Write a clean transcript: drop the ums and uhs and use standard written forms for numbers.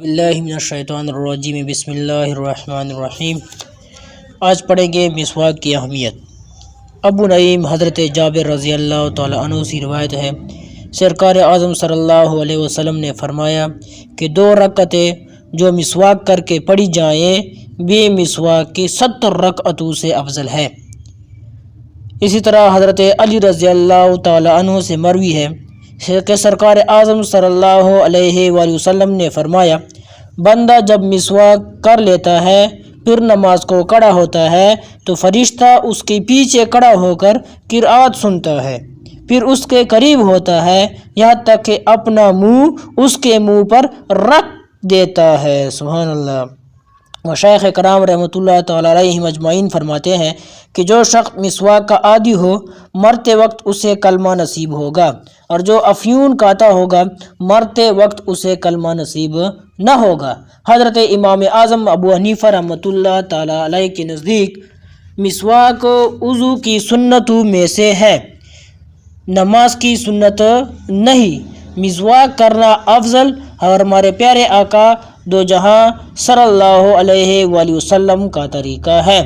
باللہ من الشیطان الرجیم بسم اللہ الرحمن الرحیم۔ آج پڑھیں گے مسواک کی اہمیت۔ ابو نعیم حضرت جابر رضی اللہ تعالی عنہ سے روایت ہے، سرکار اعظم صلی اللہ علیہ وسلم نے فرمایا کہ 2 رکعتیں جو مسواک کر کے پڑھی جائیں بے مسواک کی 70 رکعتوں سے افضل ہے۔ اسی طرح حضرت علی رضی اللہ تعالی عنہ سے مروی ہے کہ سرکار اعظم صلی اللہ علیہ وآلہ وسلم نے فرمایا، بندہ جب مسواک کر لیتا ہے پھر نماز کو کھڑا ہوتا ہے تو فرشتہ اس کے پیچھے کھڑا ہو کر قرأت سنتا ہے، پھر اس کے قریب ہوتا ہے یہاں تک کہ اپنا منہ اس کے منہ پر رکھ دیتا ہے۔ سبحان اللہ۔ مشائخ کرام رحمۃ اللہ تعالی علیہم اجمعین فرماتے ہیں کہ جو شخص مسواک کا عادی ہو مرتے وقت اسے کلمہ نصیب ہوگا، اور جو افیون کھاتا ہوگا مرتے وقت اسے کلمہ نصیب نہ ہوگا۔ حضرت امام اعظم ابو حنیفہ رحمۃ اللہ تعالی علیہ کے نزدیک مسواک وضو کی سنتوں میں سے ہے، نماز کی سنت نہیں۔ مسواک کرنا افضل اور ہمارے پیارے آقا دو جہاں صلی اللہ علیہ وآلہ وسلم کا طریقہ ہے۔